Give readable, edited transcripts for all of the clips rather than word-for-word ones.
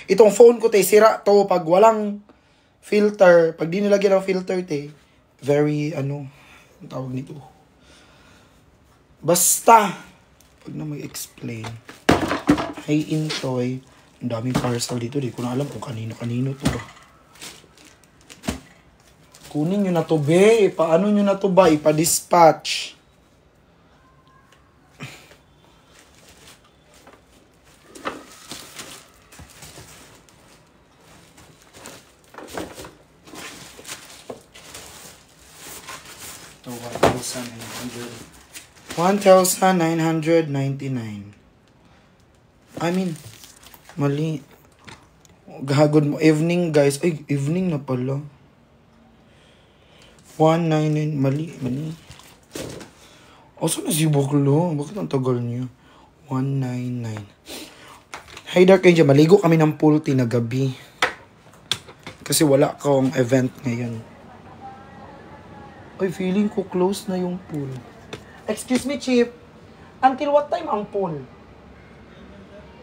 Itong phone ko, te, sira to. Pag walang filter, pag di nilagyan ng filter, te, very, ano, ang tawag nito. Basta, pag na mag-explain. Hey, Intoy. Ang daming parcel dito. Di ko na alam kung kanino-kanino to ba. Kunin nyo na to, be. Paano nyo na to ba? Ipa-dispatch. Ito, 1,999. I mean, mali. Gahagod mo. Evening, guys. Ay, evening na pala. 199. Mali. O, saan na si Buklo? Bakit ang tagal niya? 199. Hey, Dark Angel. Maligo kami ng pool na gabi. Kasi wala akong event ngayon. Ay, feeling ko close na yung pool. Excuse me, Chief. Until what time ang pool?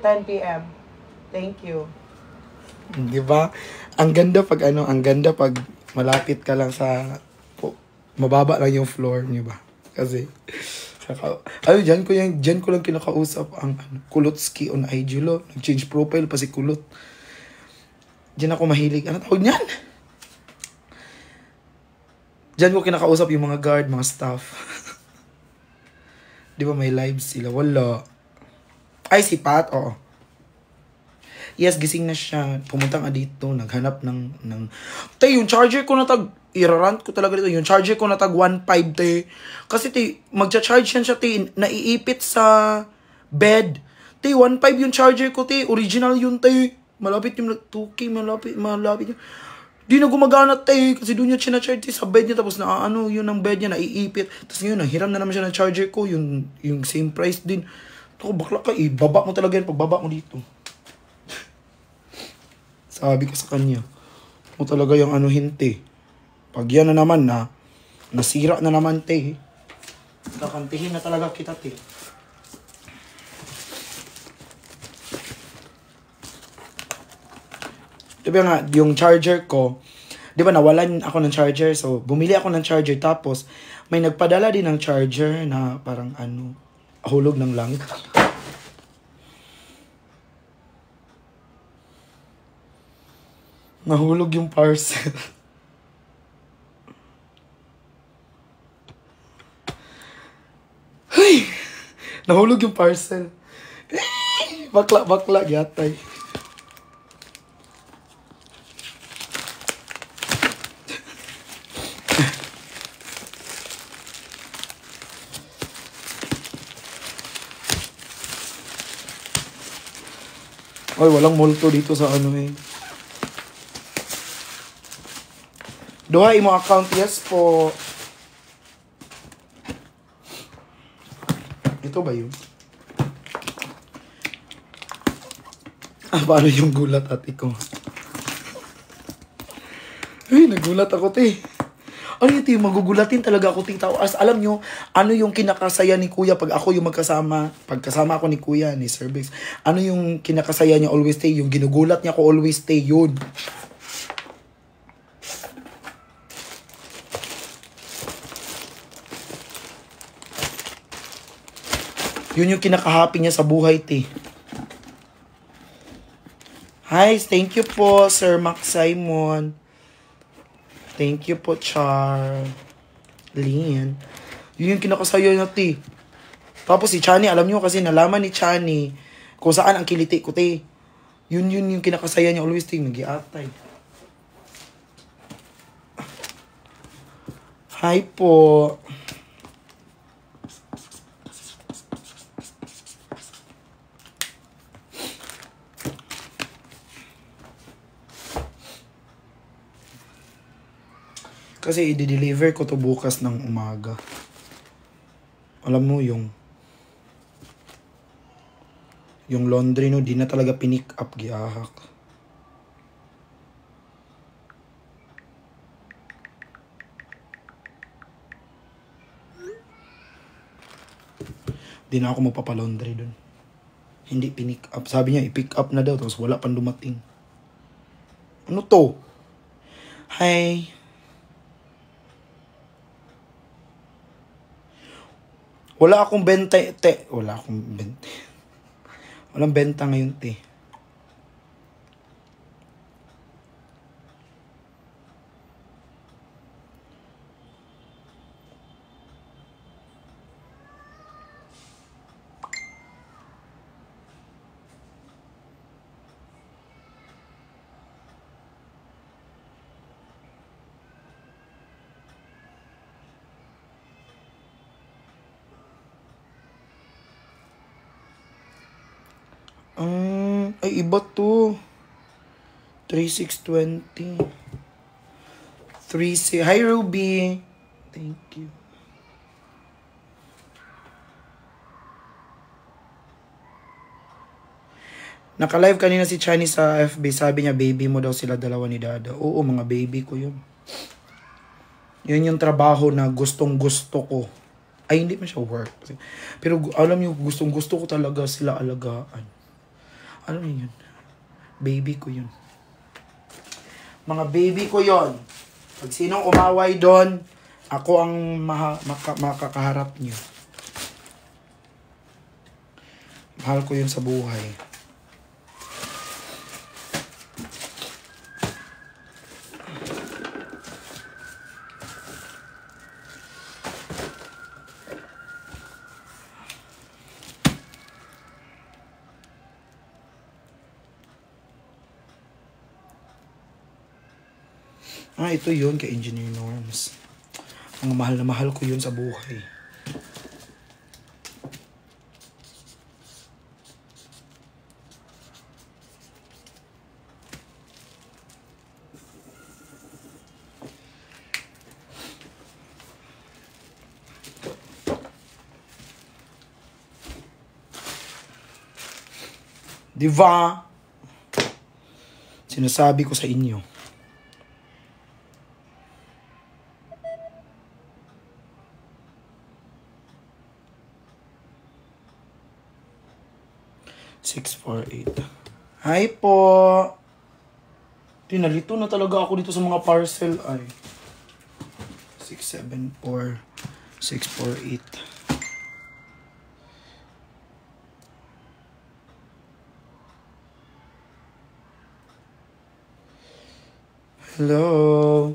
10 p.m. Thank you. Di ba? Ang ganda pag malapit ka lang sa mababa lang yung floor, di ba? Kasi diyan ko lang kinakausap ang Kulotski on IG lo. Nag-change profile pa si Kulot. Diyan ako mahilig. Ano tawag niyan? Diyan ko kinakausap yung mga guard, mga staff. Di ba may live sila? Wala. Ay, si Pat, oo. Yes, gising na siya. Pumunta nga dito, naghanap ng... Tay, yung charger ko na irarant ko talaga dito. Yung charger ko na 1.5, tay. Kasi, tay, magcha-charge yan siya, tay. Naiipit sa bed. Tay, 1.5 yung charger ko, tay. Original yun, tay. Malapit yung 2K, malapit yun. Di na gumagana, tay. Kasi doon niya sinacharge, tay, sa bed niya. Tapos yun ang bed niya, naiipit. Tapos yun, hiram na naman siya ng charger ko. Yung same price din. Ako, bakla ka, ibaba mo talaga yan pagbaba mo dito. Sabi ko sa kanya, mo talaga yung hinte. Pag yan na naman nasira na naman, te. Kakantihin na talaga kita, te. Diba nga, yung charger ko, di ba nawalan ako ng charger, so bumili ako ng charger, tapos may nagpadala din ng charger na parang hulog ng langit. Nahulog yung parcel. Ay! Nahulog yung parcel. Bakla, yatay. Ay, walang multo dito sa Duha imo account, yes po. Ito ba yun? Paano yung gulat, ate ko? Ay, nagulat ako, te. Ano yun, te? Magugulatin talaga ako, te. Alam nyo, ano yung kinakasaya ni Kuya pag ako yung pagkasama ako ni Kuya, ni Sir Bix, ano yung kinakasaya niya always stay? Yung ginugulat niya ko always stay, yun. Yun yung kinakahappy niya sa buhay, te. Hi, thank you po, Sir Max Simon. Thank you po, Charlene. Yun yung kinakasaya niya, te. Tapos si Chani, alam nyo kasi nalaman ni Chani kung saan ang kiliti ko, te. Yun yung kinakasaya niya always, te. Nag-iatay. Hi po. Kasi i-deliver ko to bukas ng umaga. Alam mo yung laundry no, di na talaga pinick up, giahak. Di na ako magpapalaundry dun. Hindi pinick up. Sabi niya, i-pick up na daw. Tapos wala pang dumating. Ano to? Hi. Wala akong benta, te. Wala akong benta. Walang benta ngayon, te. Ay, iba to. 3620. 36. Hi, Ruby. Thank you. Naka-live kanina si Chani sa FB. Sabi niya, baby mo daw sila dalawa ni Dada. Oo, mga baby ko yun. Yun yung trabaho na gustong-gusto ko. Ay, hindi man siya work. Pero alam niyo, gustong-gusto ko talaga sila alagaan. Alam niyo yun? Baby ko yun. Mga baby ko yun. Pag sinong umaway doon, ako ang makakaharap niyo. Mahal ko yun sa buhay. Ito yun kay Engineer Norms. Ang mahal na mahal ko yun sa buhay. Diba? Sinasabi ko sa inyo. Hi po. Tinalito na talaga ako dito sa mga parcel ay. 674 648. Hello.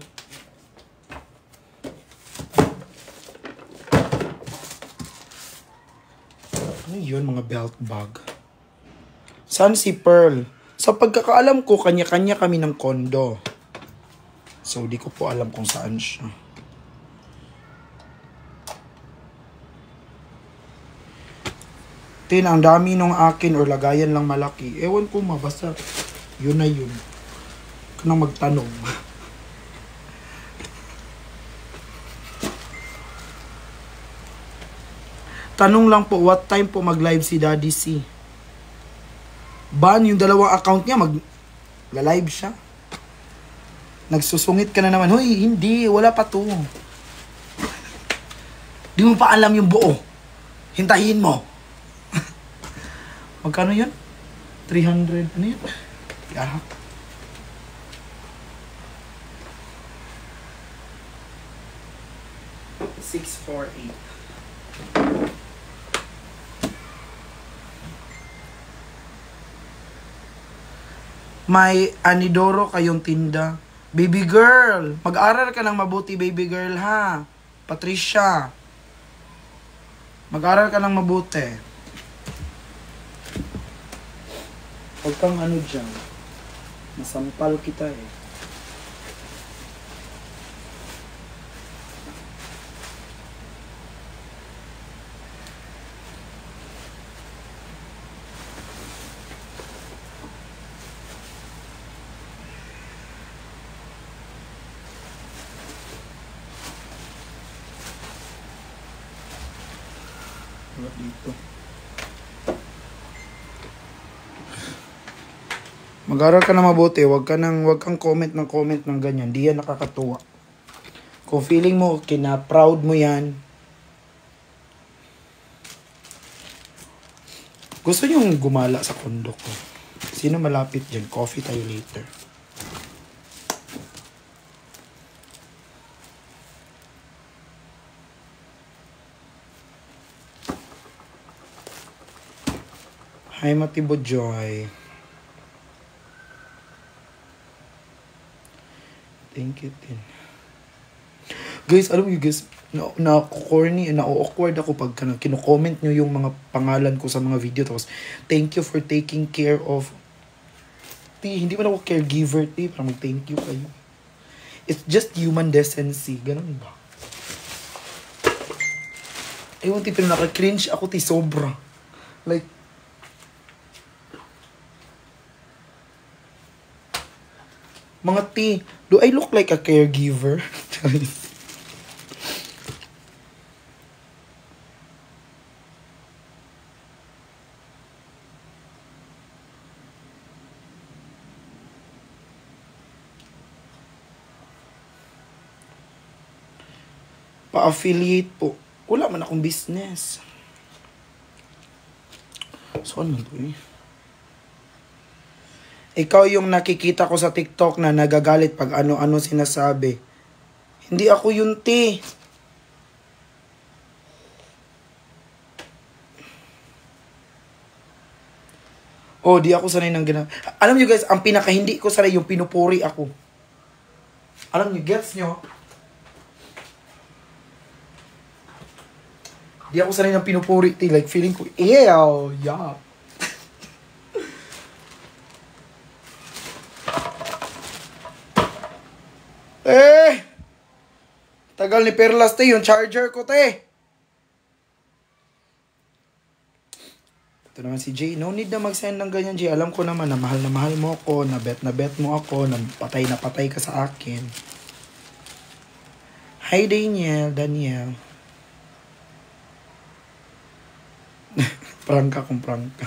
Ano yun, mga belt bag? Saan si Pearl? Sa pagkakaalam ko, kanya-kanya kami ng kondo. So, di ko po alam kung saan siya. Tin, ang dami nung akin or lagayan lang malaki. Ewan ko basta yun na yun. Kanang magtanong. Tanong lang po, what time po mag-live si Daddy C? Ban, yung dalawang account niya, mag-live siya. Nagsusungit ka na naman. Hoy, hindi, wala pa to. Di mo pa alam yung buo. Hintayin mo. Magkano yun? 300, ano yun? Yeah. $648. May anidoro kayong tinda. Baby girl, mag-aral ka ng mabuti, baby girl, ha? Patricia. Mag-aral ka ng mabuti. Huwag kang ano dyan. Masampal kita eh. Dito. Mag-aral ka na mabuti, wag kang comment ng ganyan, di yan nakakatuwa. Kung feeling mo proud mo yan, Gusto niyong gumala sa kondo ko? Sino malapit dyan? Coffee tayo later. Hi, Matibo Joy. Thank you, Tin. Guys, alam mo guys, na-corny, na-awkward ako pag kino-comment nyo yung mga pangalan ko sa mga video. Tapos, thank you for taking care of... Hindi man ako caregiver, parang mag-thank you kayo. It's just human decency. Ganun ba? Ewan, pero naka-cringe ako, sobra. Like, mga do I look like a caregiver? Pa-affiliate po. Wala man akong business. So, ano to eh? Ikaw yung nakikita ko sa TikTok na nagagalit pag ano-ano sinasabi. Hindi ako yun, ti. Oh, di ako sanay ng gina... Alam nyo guys, ang pinaka-hindi ko sanay yung pinupuri ako. Alam nyo, gets nyo? Di ako sanay ng pinupuri, ti. Like, feeling ko, ew, yeah. Tagal ni Perlas, te. Yung charger ko, te. Ito naman si Jay. No need na mag-send ng ganyan, Jay. Alam ko naman na mahal mo ako, na bet mo ako, na patay ka sa akin. Hi, Daniel. Prangka kung prangka.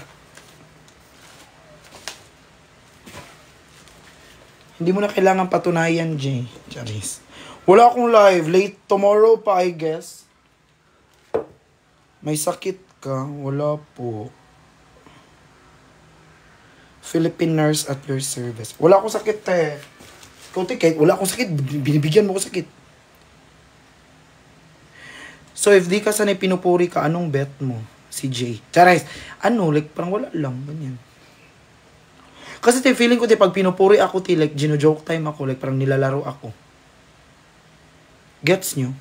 Hindi mo na kailangan patunayan, Jay. Charis. Wala akong live. Late tomorrow pa, I guess. May sakit ka? Wala po. Philippine nurse at your service. Wala akong sakit, eh. Kauti, kahit wala akong sakit, binibigyan mo ko sakit. So, if di ka sanay pinupuri ka, anong bet mo? Si Jay. Charis. Like, parang wala lang. Ganyan. Kasi, feeling ko, pag pinupuri ako, like, gino-joke time ako, like, parang nilalaro ako. Gets nyo?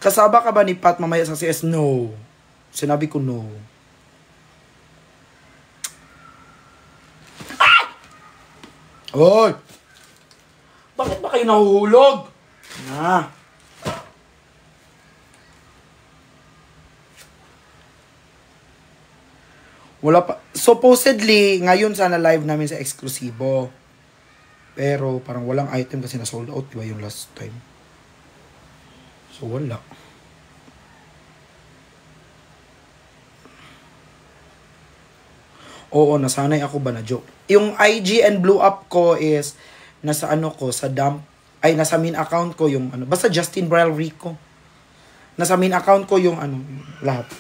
Kasaba ka ba ni Pat mamaya sa CS? No. Sinabi ko no. Ah! Oy! Bakit ba kayo nahuhulog? Wala pa. Supposedly, ngayon sana live namin sa eksklusibo. Pero parang walang item kasi na-sold out, diba yung last time? So, wala. Oo, nasanay ako ba na joke? Yung IG and blue up ko is nasa sa nasa main account ko yung basta Justin Brial Rico. Nasa main account ko yung lahat.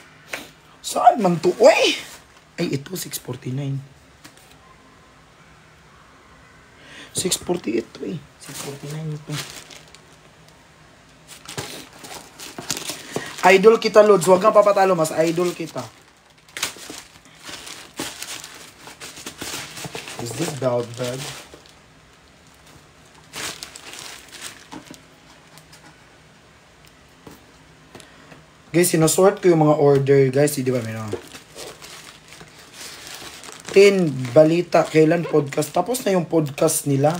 Saan man to? Uy! Ay, ito, 649. 648 ito eh. 649 ito. Idol kita, Lods. Huwag kang papatalo. Mas idol kita. Is this belt bag? Guys, sinasort ko yung mga order. Guys, di ba may balita, kailan podcast? Tapos na yung podcast nila.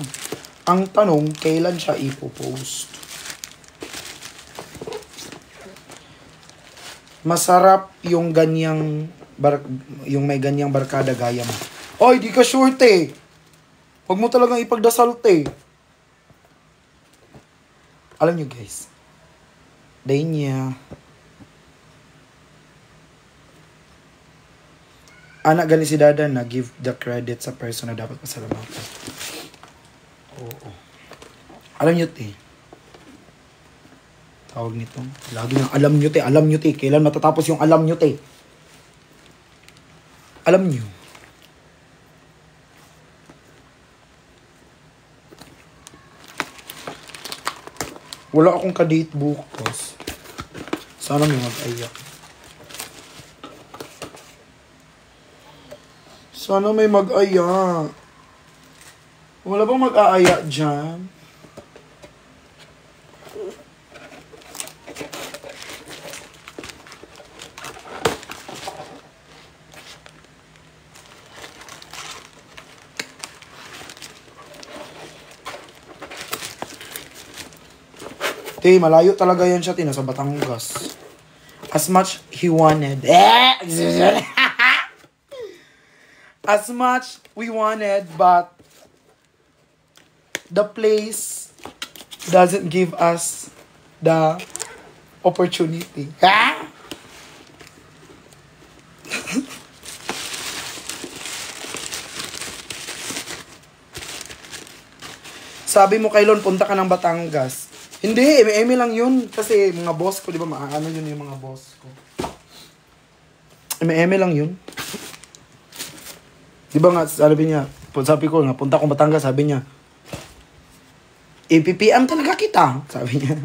Ang tanong, kailan siya ipopost? Masarap yung ganyang, yung may ganyang barkada gaya mo. Oy, di ka sure, te. Huwag mo talagang ipagdasal, te. Alam nyo, guys. Dahil niya, anak gani si Dada na give the credit sa person na dapat pasalamatan. Oo. Alam nyo, te. tawag nito. Lagi nang alam nyo, te. Alam nyo, te. Kailan matatapos yung alam nyo, te? Alam nyo. Wala akong ka-date bukas. Sana may mag-aya. Sana may mag-aya. Wala bang mag-aaya dyan? Te, malayo talaga yan siya, nasa Batangas. As much he wanted. As much we wanted, but the place doesn't give us the opportunity. Sabi mo, Kailon, punta ka ng Batangas. Hindi, eme lang yun. Kasi mga boss ko, di ba, maano yun yung mga boss ko. Eme lang yun. Di ba nga, sabi niya, sabi ko nga, punta akong Batangas, sabi niya, PPM talaga kita, sabi niya.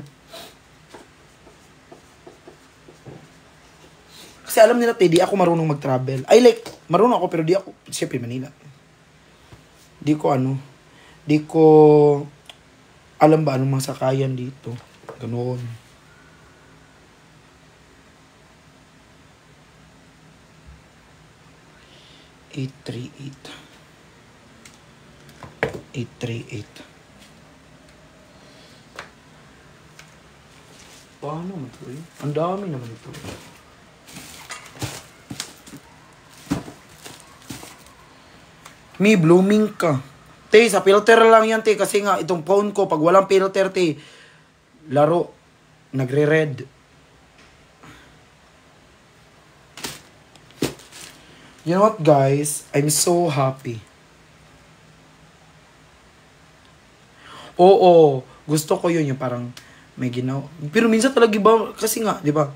Kasi alam nila, di ako marunong mag-travel. Ay, like, marunong ako, pero di ako, siyempre, Manila. Di ko, alam ba anong masakayan dito? Ganoon. $838. Paano naman ito eh? Ang dami naman ito. Me, blooming ka. Te, sa filter lang yan, te. Kasi nga, itong phone ko, pag walang filter, te, laro, nagre-red. You know what, guys? I'm so happy. Oo, gusto ko yun, yung parang may ginawa. Pero minsan talaga iba, kasi nga, di ba?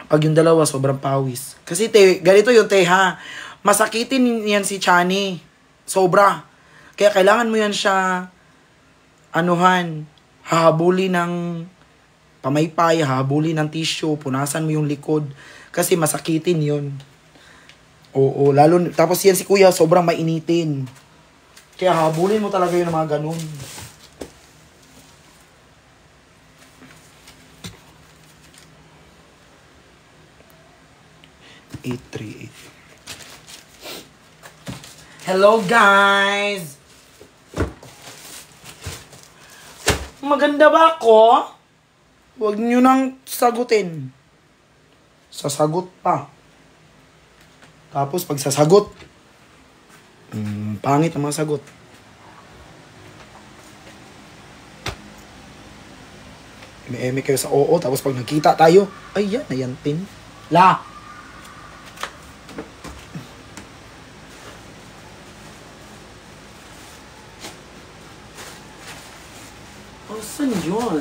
Pag yung dalawa, sobrang pawis. Kasi, te, ganito yun, te, ha? Masakitin yan si Chani. Sobra. Kaya kailangan mo yan siya, anuhan, hahabuli ng pamaypay, hahabuli ng tissue, punasan mo yung likod. Kasi masakitin yun. Oo, lalo, tapos yan si kuya, sobrang mainitin. Kaya habulin mo talaga yun ng mga ganun. $838. Hello, guys! Maganda ba ako? Huwag nyo nang sagutin. Sasagot pa. Tapos, pag sasagot, pangit ang mga sagot. Eme kayo sa oo, tapos pag nakita tayo, ay yan, nayantin. La! Saan yun?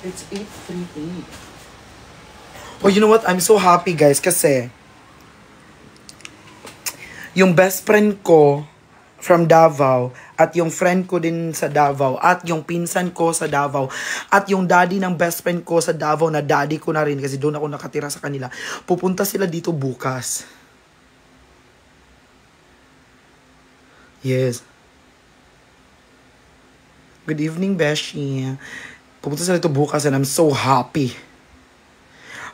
It's 838. Oh, you know what? I'm so happy, guys, kasi yung best friend ko from Davao at yung friend ko din sa Davao at yung pinsan ko sa Davao at yung daddy ng best friend ko sa Davao na daddy ko na rin kasi doon ako nakatira sa kanila. Pupunta sila dito bukas. Yes. Good evening, Beshi. Pupunta sila dito bukas and I'm so happy.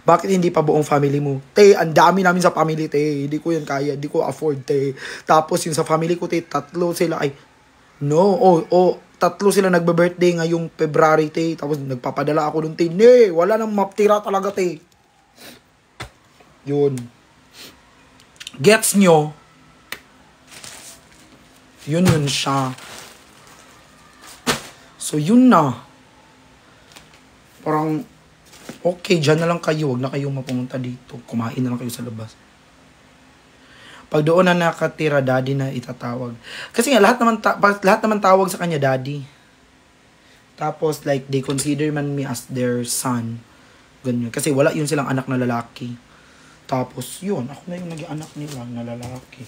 Bakit hindi pa buong family mo? Te, ang dami namin sa family, te. Hindi ko yan kaya. Hindi ko afford, te. Tapos yung sa family ko, te, tatlo sila. Ay, no. Tatlo sila nagbe-birthday ngayong February, te. Tapos nagpapadala ako dun, te. Ne, wala nang maptira talaga, te. Yun. Gets nyo? Yun siya. So, yun na. Parang, okay, dyan na lang kayo. Huwag na kayo mapumunta dito. Kumain na lang kayo sa labas. Pag doon na nakatira, daddy na itatawag. Kasi nga, lahat naman tawag sa kanya, daddy. Tapos, like, they consider man me as their son. Ganyan. Kasi wala yun silang anak na lalaki. Tapos, yun, ako na yung naging anak nila na lalaki.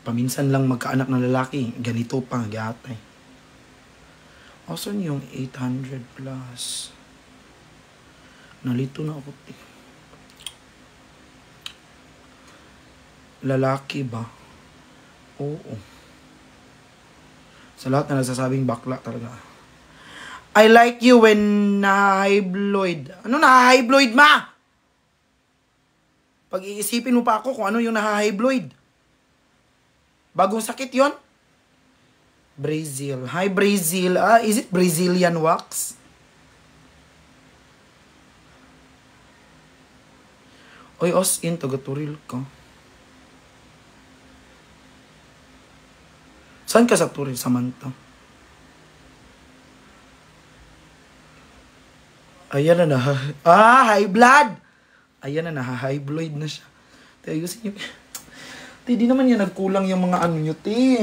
Paminsan lang magkaanak na lalaki. Ganito pa, gatay. Asan yung 800 plus? Nalito na ako. Lalaki ba? Oo. Sa lahat na nagsasabing bakla talaga. I like you when na-hybloid. Ano na-hybloid, ma? Pag iisipin mo pa ako kung ano yung na-hybloid. Bagong sakit yon? Brazil. Hi, Brazil. Is it Brazilian wax? Oy, in, taga-Turil ka. Saan ka sa Turil, Samantha? Ayan na high blood! Ayan na, high blood na siya. Tayo gusto niyo. Di naman yan nagkulang yung mga ano nyo, ti.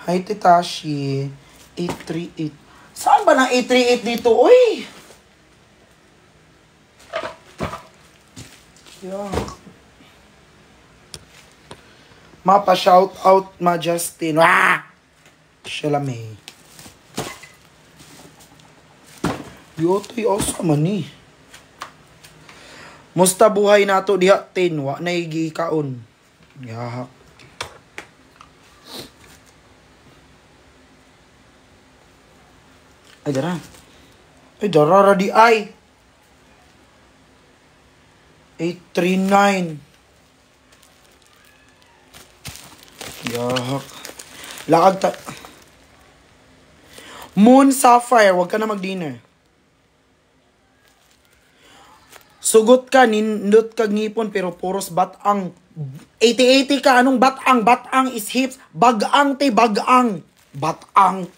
Hi, Titashi. 838. Saan ba na 838 dito? Uy! Yeah. Mapa, shout out, ma Justin. Ah! Shalame. Yotoy osa man ni. Musta buhay nato diha tin wa nay gikaon. Yahak. Ay dara. Ay dara ra di ay. 839. Yahak. Lakag ta. Moon Sapphire, wag ka na mag-dinner. Sugot ka, nindot kag ngipon, pero puros batang. 80-80 ka, anong batang? Batang is hips. Bagang, te, bagang. Batang.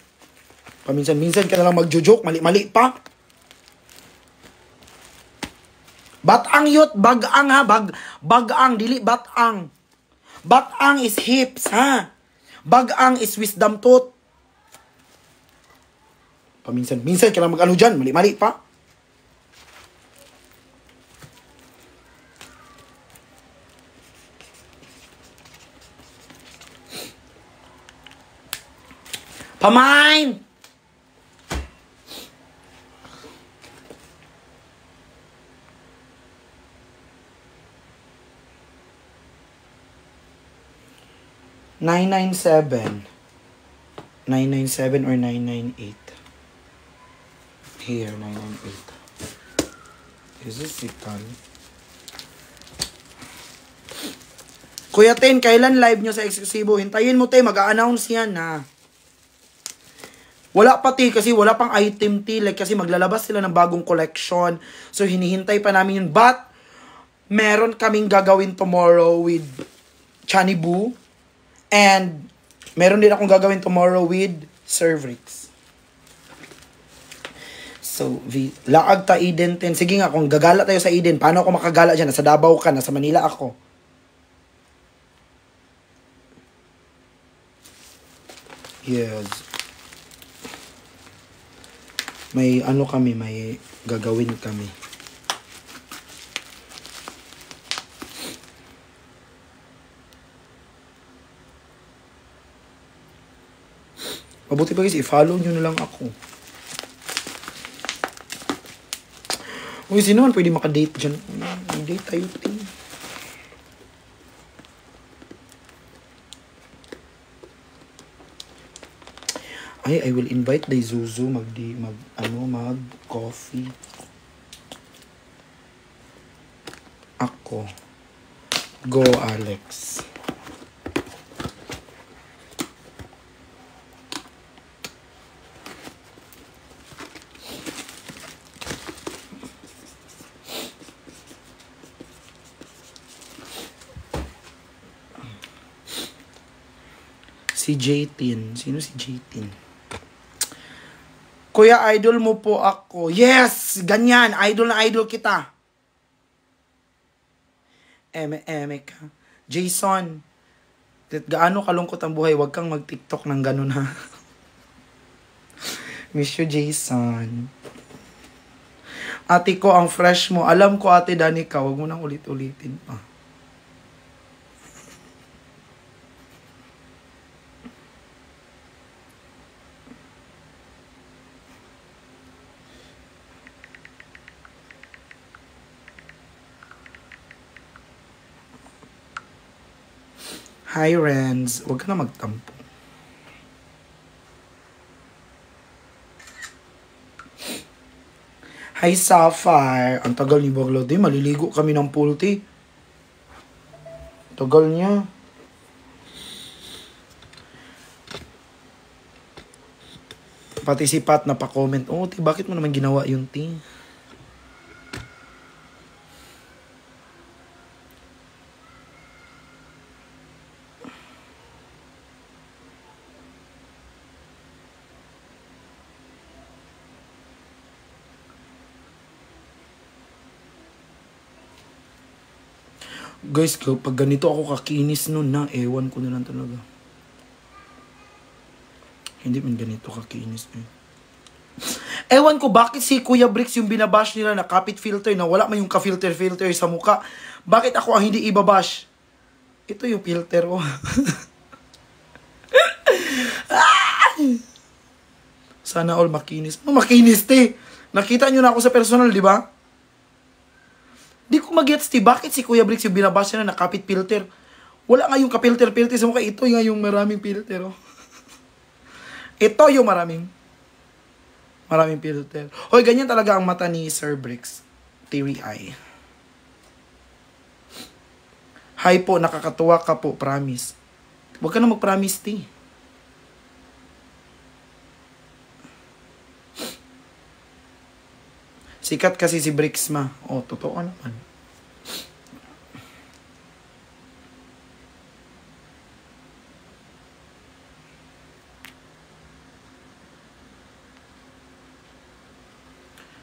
Paminsan-minsan ka na lang magjo-joke, mali-mali pa. Batang yut, bagang ha, bagang, dili batang. Batang is hips ha. Bagang is wisdom tooth. Paminsan-minsan ka lang mag-ano dyan, mali-mali pa. Pamain! $997 or 998. Here, 998. Is this Vital? Kuya Ten, kailan live nyo sa eksklusibo? Hintayin mo, te, mag-a-announce yan, ha. Wala pati kasi wala pang item, te. Like, kasi maglalabas sila ng bagong collection. So, hinihintay pa namin yun. But, meron kaming gagawin tomorrow with Chani Boo. And, meron din akong gagawin tomorrow with Cervix. So, laag ta Eden 10. Sige nga, kung gagala tayo sa Eden, paano ako makagala dyan? Nasa Davao ka, nasa Manila ako. Yes. May ano kami, may gagawin kami. Mabuti pa guys, i-follow nyo na lang ako. Uy, sino man pwede makadate dyan? Date tayo, ting. I will invite the Zuzu mag-coffee. Ako. Go, Alex. Si J-Tin. Sino si J-Tin? Kuya, idol mo po ako. Yes! Ganyan. Idol na idol kita. Eme ka. Jason, gaano kalungkot ang buhay, wag kang mag-TikTok ng ganun ha. Miss you, Jason. Ate ko, ang fresh mo. Alam ko, Ate Danica, wag mo nang ulit-ulitin pa. Hi, Renz. Huwag ka na magtampo. Hi, Sapphire. Ang tagal ni Baglode. Maliligo kami ng pool tea. Tagal niya. Pati si Pat na pa-comment. Oh, tea, bakit mo naman ginawa yung tea? Guys, pag ganito ako kakinis nun na, ewan ko na lang talaga. Hindi man ganito kakinis eh. Ewan ko bakit si Kuya Bricks yung binabash nila na kapit filter na wala man yung ka-filter-filter sa muka. Bakit ako ang hindi ibabash? Ito yung filter oh. Sana all makinis. Makinis te. Nakita nyo na ako sa personal, di ba? Di ko mag-gets ti, bakit si Kuya Bricks yung binabash na nakapit filter? Wala nga yung ka-filter-filter sa mukha. Ito nga yung maraming filter, oh. Ito yung maraming filter. Hoy, ganyan talaga ang mata ni Sir Bricks. Teary eye. Hi po, nakakatuwa ka po, promise. Huwag ka na mag-promise, ti. Sikat kasi si Bricks ma. Oh, totoo naman.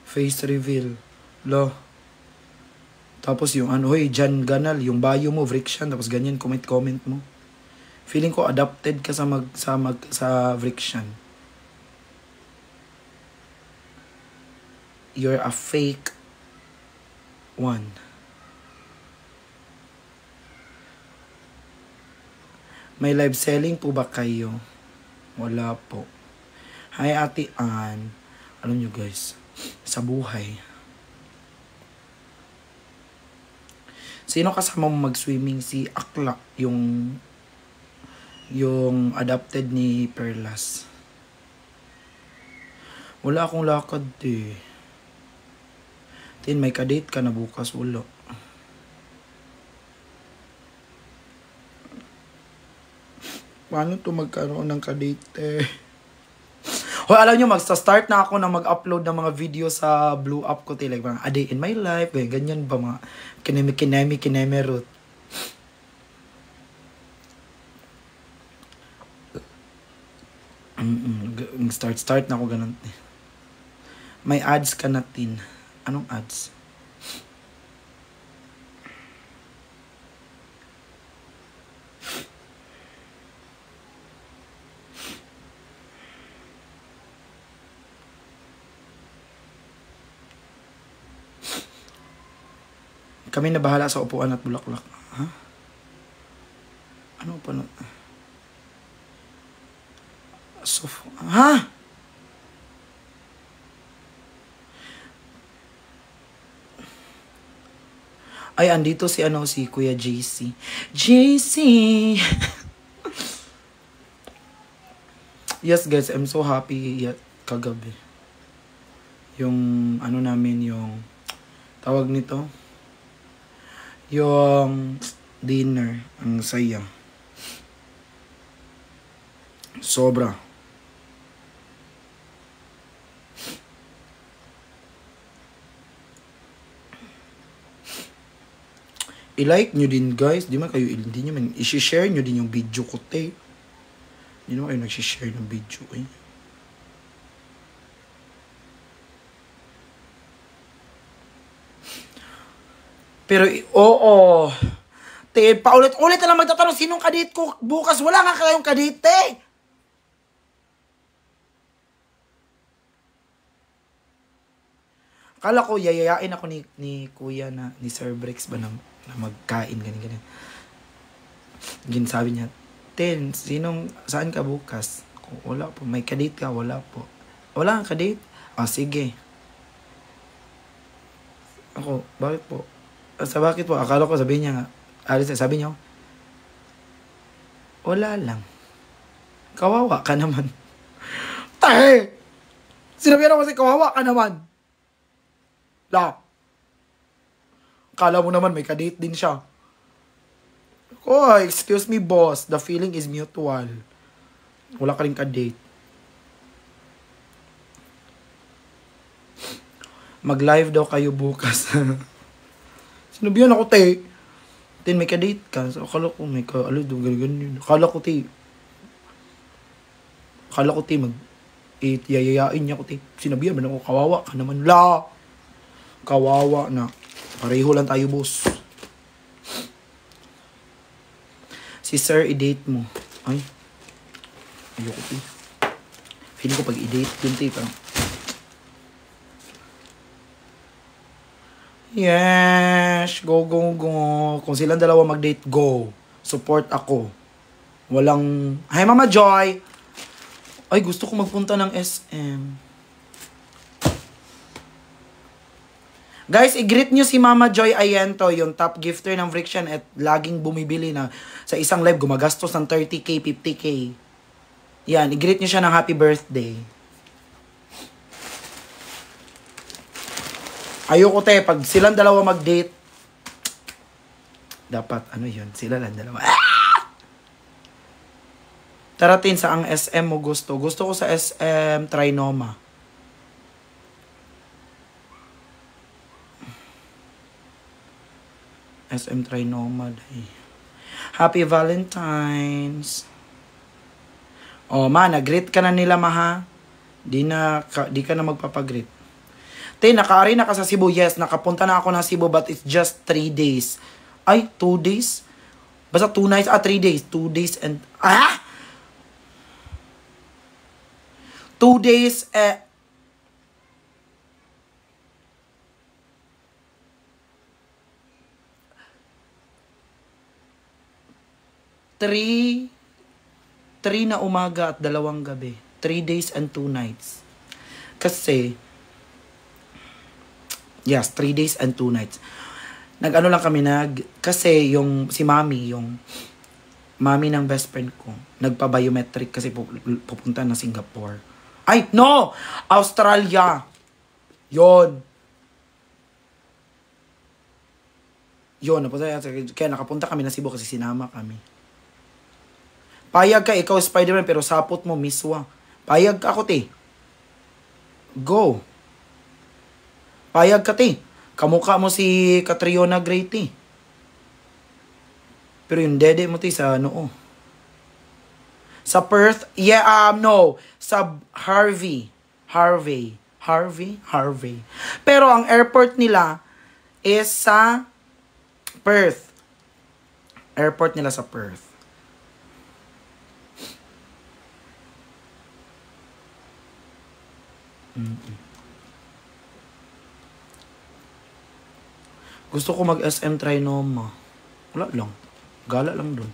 Face reveal. Lo. Tapos yung ano, hey, Jan Ganal, yung bio mo, Vrixian, tapos ganyan, comment mo. Feeling ko adapted ka sa Vrixian. You're a fake one. May live selling po ba kayo? Wala po. Hi, Ate Ann. Alam nyo guys, sa buhay, sino kasama mo mag-swimming? Si Akla, yung adopted ni Perlas. Wala akong lakad eh. Tin, may kadate ka na bukas, wala. Paano to magkaroon ng kadate eh? Hoy, alam nyo, magsa-start na ako na mag-upload ng mga video sa Blue Up ko. Like, mga a day in my life. Ganyan ba mga kinemi root. Start na ako ganun. May ads ka na, Tin. Anong ads? Kami na bahala sa upuan at bulaklak. Ha? Ano pa na? Ha? Ay, andito si si Kuya JC. JC! Yes, guys, I'm so happy kagabi. Yung, namin, yung, tawag nito, yung dinner, ang saya. Sobra. I-like nyo din guys. Di man kayo, hindi nyo man, i-share nyo din yung video ko te. Hindi naman kayo nag-share ng video eh. Pero, oo. Te, paulit-ulit na lang magtatanong, sinong kadate ko bukas? Wala nga kayong kadate, te. Akala ko, yayayain ako ni kuya ni Sir Brix ba na magkain, ganyan. Sabi niya, Ten, saan ka bukas? Wala po, may kadate ka? Wala po. Wala kang kadate? Sige. Ako, bakit po? Bakit po? Akala ko sabi niya nga, sabi niya, wala lang. Kawawa ka naman. Tahe! Sinabihan ako kasi kawawa ka naman. La. Kala mo naman may kadate din siya. Oh, excuse me boss. The feeling is mutual. Wala ka rin kadate. Mag-live daw kayo bukas. Sinabihan ako, te. Ten, may kadate ka. So, akala ko may ganyan. Akala ko, te, yayayain niya ko, te. Sinabihan man ako, kawawa ka naman. La. Kawawa na. Pareho lang tayo, boss. Si sir, i-date mo. Ay. Ayoko, te. Feeling ko pag i-date yun, te, parang yes, go. Kung silang dalawa mag-date, go. Support ako. Walang, hi Mama Joy. Ay, gusto ko magpunta ng SM. Guys, i-greet nyo si Mama Joy Ayento, yung top gifter ng Friction at laging bumibili na sa isang live, gumagastos ng 30K, 50K. Yan, i-greet nyo siya ng happy birthday. Ayoko, te, pag silang dalawa mag-date, dapat, yun, sila lang dalawa. Taratin, sa ang SM mo gusto? Gusto ko sa SM Trinoma. SM Trinoma, day. Happy Valentine's. Oh, ma, nag-greet ka na nila, maha. Di ka na magpapag-greet. Te, naka-ari na ka sa Cebu. Yes, nakapunta na ako ng Cebu but it's just 3 days. Ay, 2 days? Basta 2 nights, 3 days. 2 days and... 2 days, 3 na umaga at 2 gabi. 3 days and 2 nights. Kasi, yes, 3 days and 2 nights. Nag-ano lang kami, kasi si mami, yung mami ng best friend ko, nagpa-biometric kasi pupunta na Singapore. Ay, no! Australia! Yon, kaya nakapunta kami na Cebu kasi sinama kami. Payag ka, ikaw Spider-Man, pero sapot mo, miswa. Payag ka ako, te. Go. Payag ka, te. Kamukha mo si Catriona Gray, te. Pero yung dede mo, te, sa noo. Sa Perth, no. Sa Harvey. Pero ang airport nila is sa Perth. Airport nila sa Perth. Gusto ko mag-SM Trinoma. Wala lang. Gala lang dun.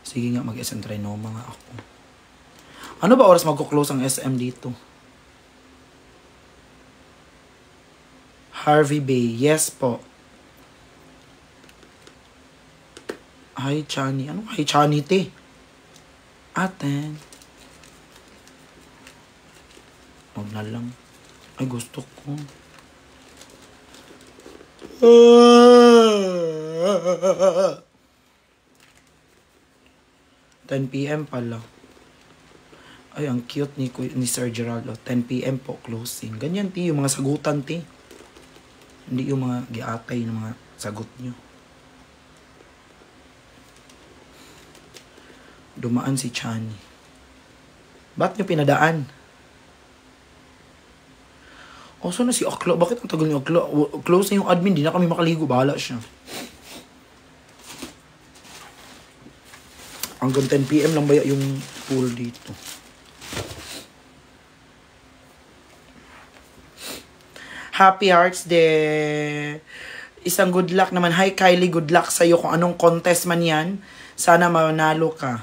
Sige nga, mag-SM Trinoma nga ako. Ano ba oras magko-close ang SM dito? Harvey Bay. Yes po. Hi, Chani. Ano hi, Chani, te? Aten. Huwag na lang. Ay, gusto ko. 10 PM pala. Ay, ang cute ni Sir Geraldo. 10 PM po, closing. Ganyan, ti. Yung mga sagutan, ti. Hindi yung mga giatay ng mga sagot nyo. Dumaan si Chani. Ba't nyo pinadaan? Oh, so na si Akla? Bakit ang tagal ni Akla? Close na yung admin, di na kami makaligo. Bahala siya. Hanggang 10 PM lang ba yung pool dito? Happy Hearts Day! Isang good luck naman. Hi Kylie, good luck sa'yo kung anong contest man yan. Sana manalo ka.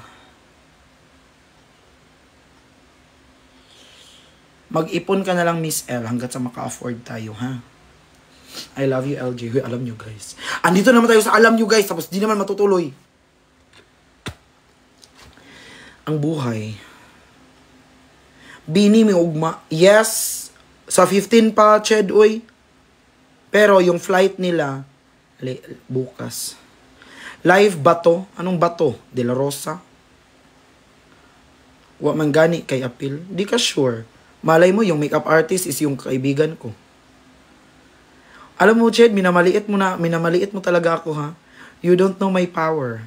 Mag-ipon ka na lang, Miss L, hanggat sa maka-afford tayo, ha? I love you, LJ. Huy, alam nyo, guys. Andito naman tayo sa alam nyo, guys. Tapos di naman matutuloy. Ang buhay. Bini, may ugma. Yes, sa 15 pa, Ched, uy. Pero yung flight nila, bukas. Live bato. Anong bato? De La Rosa? Wa man gani kay Apil. Di ka sure. Malay mo, yung makeup artist is yung kaibigan ko. Alam mo, Ched, minamaliit mo talaga ako, ha? You don't know my power.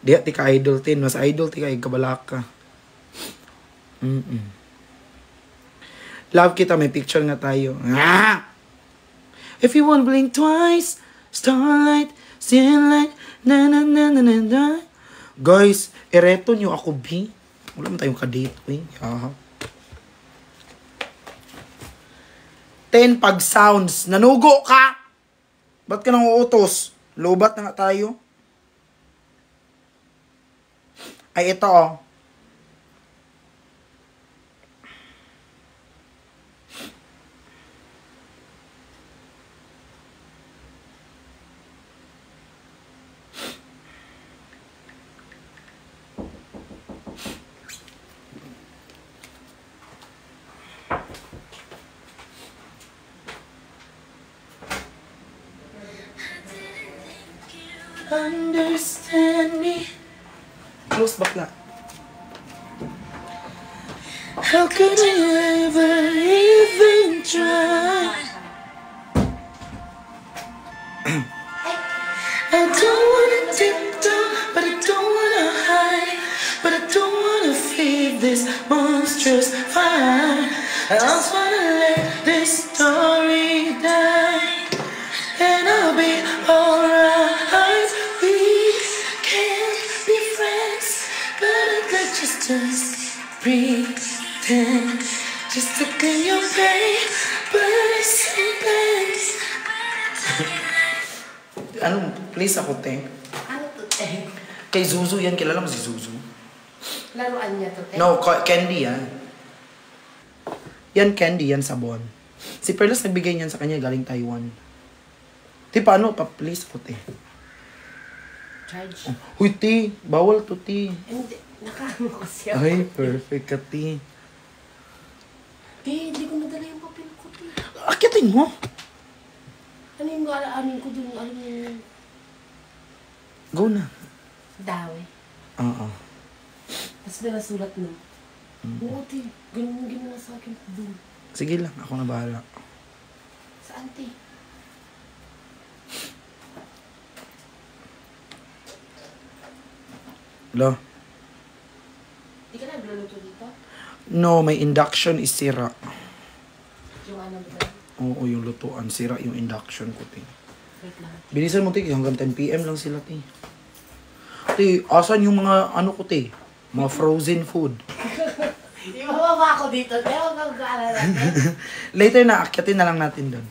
Di, ti ka idol tin. Mas idol, ti ka kabalaka. Love kita, may picture nga tayo. Ah! If you won't blink twice, starlight, sunlight, na na na na na na. Guys, ereto nyo ako, B. Wala man tayong kadate, eh. Yaha. 10 pag sounds. Nanugo ka! Ba't ka nang uutos? Lobat na nga tayo. Ay, ito, oh. Understand me. Close bakla. How could I ever even try? I don't wanna tiptoe, but I don't wanna hide, but I don't wanna feed this monstrous fire. I just wanna let this story die, and I'll be alright. Just pretend, just to clean your papers and pens. Anong place ako, te? Ano to, te? Kay Zuzu yan. Kilala mo si Zuzu? Laruan niya to, te? No, candy yan. Yan candy, yan sabon. Si Perlas nagbigay niyan sa kanya galing Taiwan. Te, paano? Pa-place ako, te. Charge. Huy, te. Bawal to, te. Hindi. Nakaano kasi ako. Ay, perfect ka, te. Te, hindi ko nadala yung papel ko, te. Akitin mo. Ano yung alaanin ko dun? Ano yung... Go na. Dawe. Oo. Tapos na nasulat mo. Oo, te. Ganun yung ginawa sa akin dun. Sige lang, ako na bahala. Saan, te? Lo. Di ka nagluluto dito? No, may induction is sira. Yung ano ba? Oo, yung lutuan. Sira yung induction ko, te. Wait lang. Bilisan mo, te. Hanggang 10 PM lang sila, te. Te, asan yung mga, ano ko, te? Mga frozen food. Ibababa ako dito, te. Huwag kang kaalala. Later na, akyatin na lang natin doon.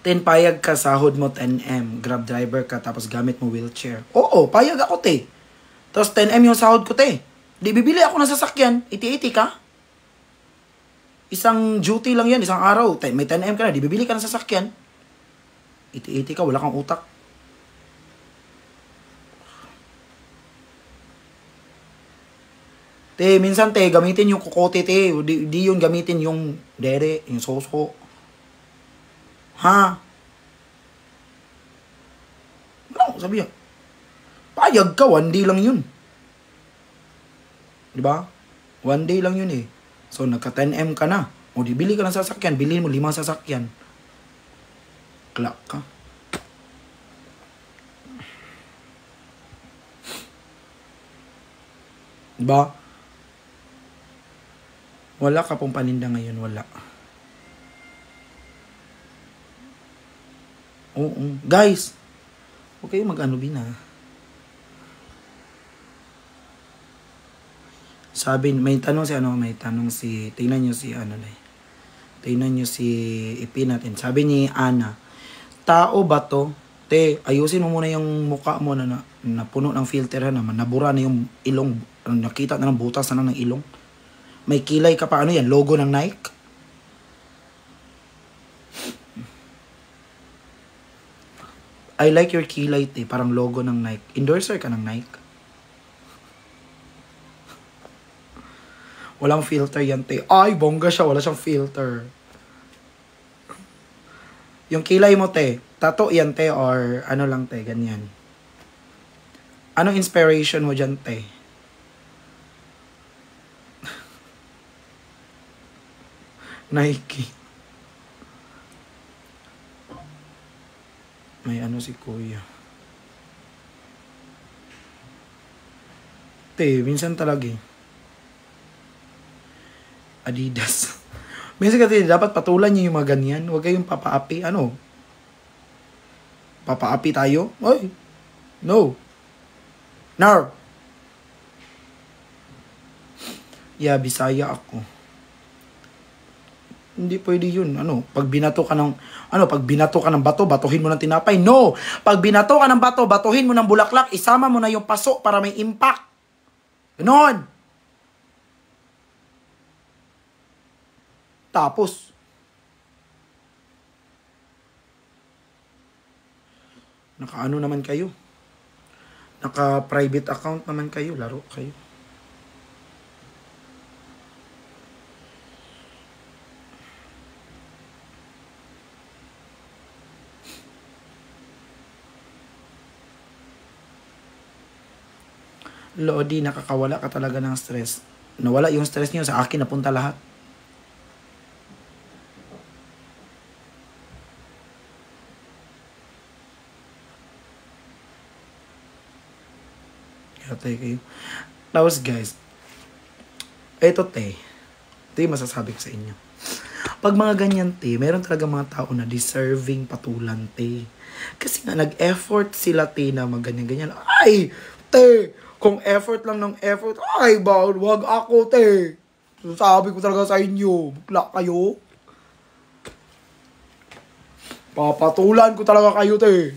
Ten, payag ka, sahod mo 10M. Grab driver ka, tapos gamit mo wheelchair. Oo, payag ako, te. Tapos 10M yung sahod ko, te. Di bibili ako ng sasakyan. 80-80 ka. Isang duty lang yan, isang araw. May 10M ka na, di bibili ka ng sasakyan. 80-80 ka, wala kang utak. Te, minsan, te, gamitin yung kukote, te. Di yun gamitin yung dere, yung soso. Ha? No, sabi niya. Payag ka, 1 day lang yun. Diba? 1 day lang yun eh. So, nagka 10M ka na. O, di bili ka ng sasakyan. Bilhin mo 5 sasakyan. Klak ka. Diba? Wala ka pong paninda ngayon, wala. Oo. Guys, huwag kayo mag-ano bina. Sabi, may tanong si, tingnan nyo si, tingnan nyo si Ipi natin. Sabi ni Ana, tao ba to? Te, ayusin mo muna yung mukha mo na puno ng filter na, nabura na yung ilong, nakita na ng butas na ng ilong. May kilay ka pa, ano yan, logo ng Nike? I like your kilay, te, parang logo ng Nike. Endorser ka ng Nike? Walang filter yan, te. Ay, bongga siya. Wala siyang filter. Yung kilay mo, te. Tattoo yan, te. Or ano lang, te. Ganyan. Anong inspiration mo dyan, te? Nike. May ano si kuya. Te, minsan talaga eh. Adidas. Minsan kasi dapat patulan niyo yung mga ganyan. Huwag kayong papaapi. Ano? Papaapi tayo? Oy. No. No. Yeah, Bisaya ako. Hindi pwede yun. Ano? Pag binato ka ng bato, batuhin mo ng tinapay. No! Pag binato ka ng bato, batuhin mo ng bulaklak, isama mo na yung paso para may impact. Ganon! Tapos, naka-ano naman kayo? Naka-private account naman kayo. Laro kayo. Lodi, nakakawala ka talaga ng stress. Nawala yung stress niyo, sa akin napunta lahat. Katay kayo. Tapos guys, eto te, ito yung masasabi ko sa inyo. Pag mga ganyan te, meron talaga mga tao na deserving patulan te. Kasi nga nag-effort sila te na mag-ganyan-ganyan. Ay, te, kung effort lang ng effort, ay bawal, wag ako te. Sabi ko talaga sa inyo, bukla kayo. Papatulan ko talaga kayo te.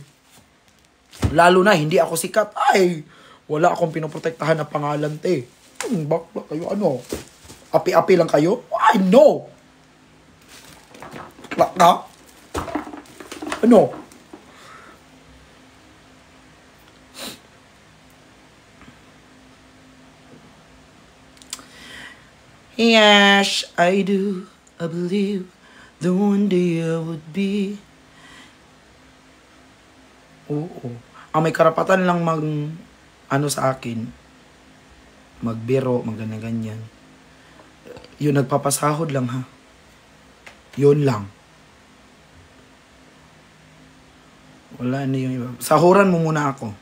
Lalo na, hindi ako sikat. Ay, wala akong pinoprotektahan na pangalan, te. Bakla kayo, ano? Api-api lang kayo? I know! Bakla ka? Ano? Yes, I do. I believe that one day I would be. Oo. Ang may karapatan lang ano sa akin, magbiro, ganyan. Yun, nagpapasahod lang ha. Yun lang. Wala na yung iba. Sahuran mo muna ako.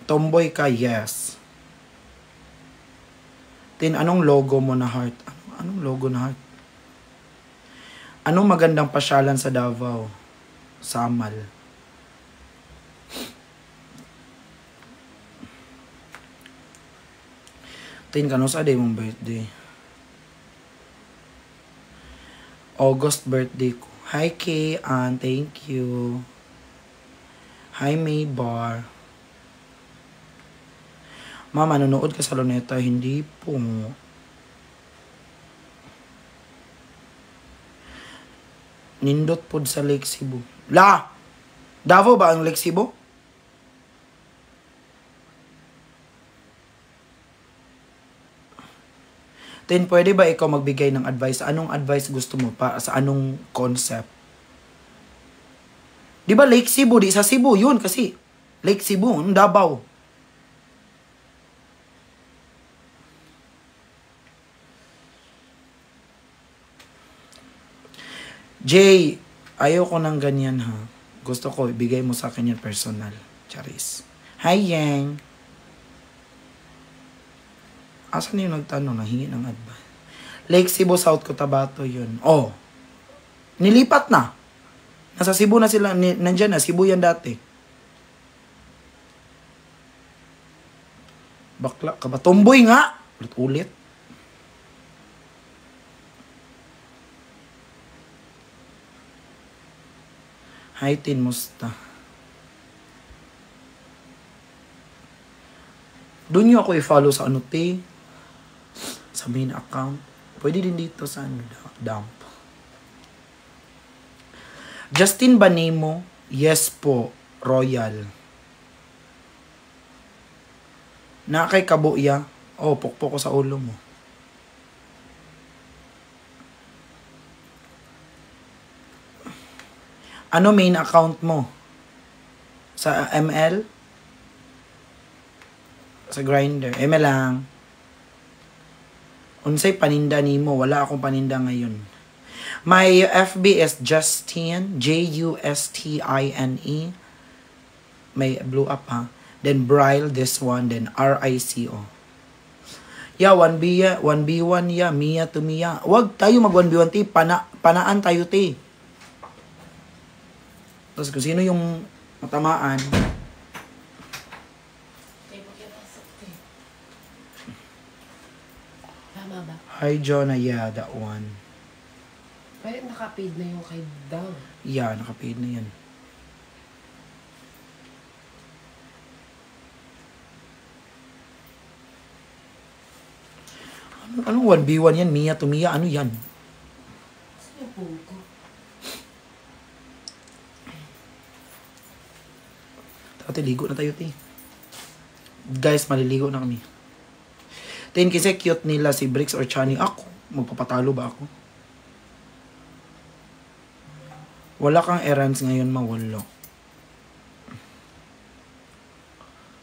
Tomboy ka, yes. Anong logo mo na heart? Anong logo na heart? Anong magandang pasyalan sa Davao? Samal. Kano sa day mong birthday? August birthday ko. Hi Kay, and thank you. Hi May Bar. Mama, nanonood ka sa Luneta? Hindi po. Nindot po sa Lake Cebu. La! Davao ba ang Lake Cebu? Pwede ba ikaw magbigay ng advice? Anong advice gusto mo pa? Sa anong concept? Di ba Lake Cebu? Di sa Cebu yun kasi. Lake Cebu, Davao. Jay, ayoko ng ganyan ha. Gusto ko, ibigay mo sa akin yan personal. Charis. Hi, Yang. Asan yung nagtanong? Nanghingi ng advice. Lake Cebu, South Cotabato yun. Oh. Nilipat na. Nasa Cebu na sila. Nandyan na. Cebu yan dati. Bakla ka ba? Tomboy nga. Ulit-ulit. Hi, Tin. Musta? Doon nyo ako i-follow sa ano, te. Sa main account. Pwede din dito sa ano, dump. Justin Banemo. Yes po. Royal. Na kay Kabuya. Oh, pukpok ko sa ulo mo. Ano main account mo? Sa ML? Sa Grindr. ML lang. Unsay paninda nimo? Wala akong paninda ngayon. My FB is Justine. Justine. May blew up ha. Then Braille, this one. Then RICO. Yeah, 1B1 ya. Mia to Mia. Wag tayo mag 1B1 te. Panaan tayo te. Tapos kung sino yung matamaan. Tama ba? Hi, Jonah. Yeah, that one. Pero naka-paid na yung kay Dang. Yeah, nakapaid na yan. Anong 1B1 yan? Mia to Mia? Ano yan? Saan yung phone ko? Ate, ligo na tayo, te. Guys, maliligo na kami. Tin, kasi cute nila si Bricks or Chani. Ako, magpapatalo ba ako? Wala kang errands ngayon, mawalo.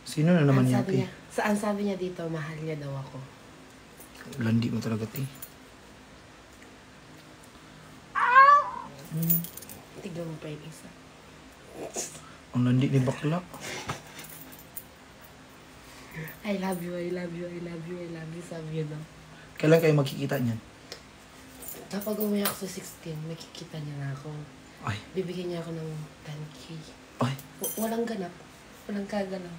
Sino na naman yan, te? Saan sabi niya dito, mahal niya daw ako? Landi mo talaga, te. Tignan mo pa yung isa. Ang landi ni bakla. I love you, I love you, I love you, I love you, sabi yun daw. Kailan kayo magkikita niyan? Kapag umuwi ako sa 16, makikita niya na ako. Ay. Bibigyan niya ako ng 10K. Ay. Walang ganap. Walang kaganap.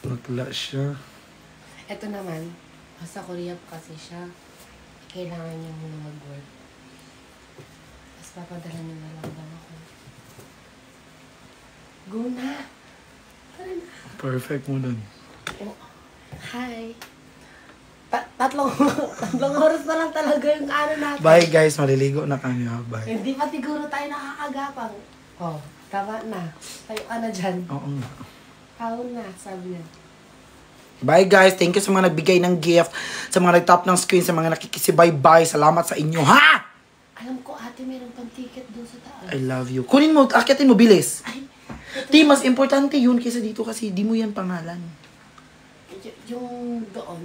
Bakla siya. Ito naman, sa Korea kasi siya, kailangan niya muna mag-work. Tapos papadala niya na lang daw ako. Go na! Tara na! Perfect mo dun. Oh, hi! Tatlong oras na lang talaga yung ano natin. Bye guys, maliligo na kami. Bye. Hindi pa siguro tayo nakakagapang. Oh, tama na. Tayo ka na dyan. Oo nga. Kaon na, sabi niya. Bye guys, thank you sa mga nagbigay ng gift, sa mga nagtap ng screen, sa mga nakikisibay-bye. Salamat sa inyo, ha? Alam ko, ate, meron pang ticket doon sa taas. I love you. Kunin mo, akyatin mo, bilis. Ay, Di, mas importante yun kaysa dito kasi di mo yan pangalan. yung doon,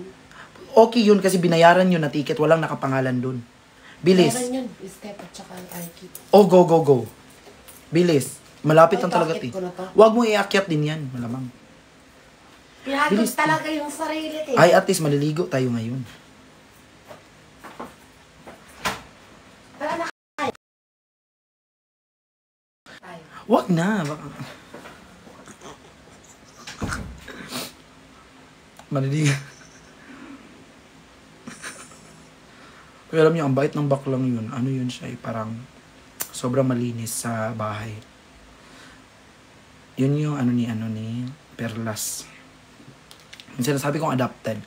Okay yun kasi binayaran yun na ticket, walang nakapangalan dun. Bilis. meron yun, step at saka Aiki. Oh, go, go, go. Bilis. Malapit Ay, lang talaga, bakit ti. ko na to? Huwag mo iakyat din yan, malamang. Pinagod Bilis, talaga yung sarili, eh. Ay, at least maliligo tayo ngayon. Tara na tayo. Huwag na. Baka... Maliligo. Pero alam niyo, ang bait ng baklang yun. Ano yun siya? Parang sobrang malinis sa bahay. Yun yung ano ni Perlas. Yung sinasabi kong adopted.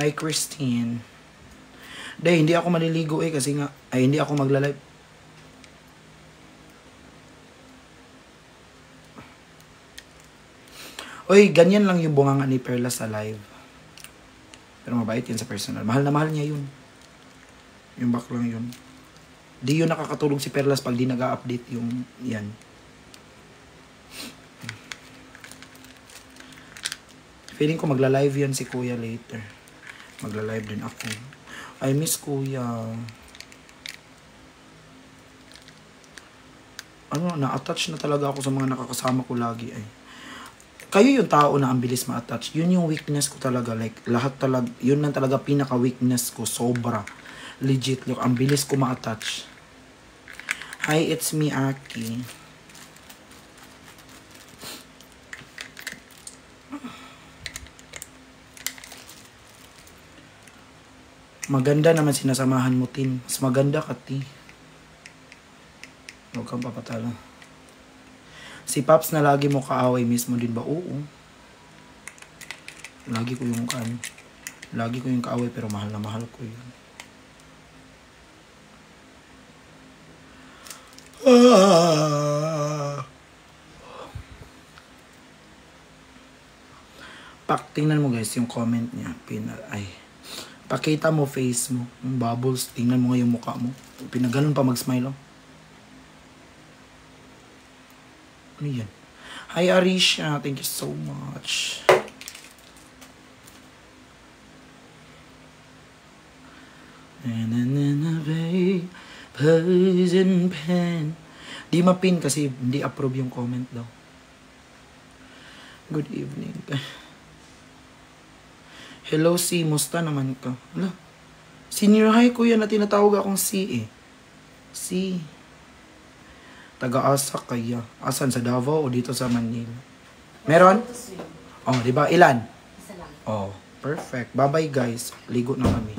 Hi, Christine. Hindi ako maliligo kasi nga, hindi ako magla-live. Uy, ganyan lang yung bunganga ni Perla sa live. Pero mabait yun sa personal. Mahal na mahal niya yun. Yung baklang yun. Di yun nakakatulog si Perlas pag di nag-update yung yan. Feeling ko magla-live yan si Kuya later. Magla-live din ako. I miss kuya. Na-attach na talaga ako sa mga nakakasama ko lagi ay. Kayo yung tao na ang bilis ma-attach. Yun yung weakness ko talaga. Like, lahat talaga, yun lang talaga pinaka-weakness ko. Sobra. Legit. Look, ang bilis ko ma-attach. Hi, it's me, Aki. Maganda naman sinasamahan mo, Tin. Mas maganda ka, Ti. Huwag kang papatalo. Si Paps na lagi mo kaaway mismo din ba? Oo. Lagi ko yung kaaway pero mahal na mahal ko yun. Tingnan mo guys yung comment niya. Pakita mo face mo. Yung bubbles. Tingnan mo nga yung mukha mo. Pinaganon pa mag-smile. Oh. Ano yan? Hi Arisha. Thank you so much. Poison pen. Di ma-pin kasi hindi approve yung comment daw. Good evening. Hello, C. Musta naman ka? Hala. Senior high kuya na tinatawag akong C eh. C. Taga-asa kaya. Asan? Sa Davao o dito sa Manila? Meron? Oh, di ba? Ilan? Isa lang. Oh, perfect. Bye-bye guys. Ligo na kami.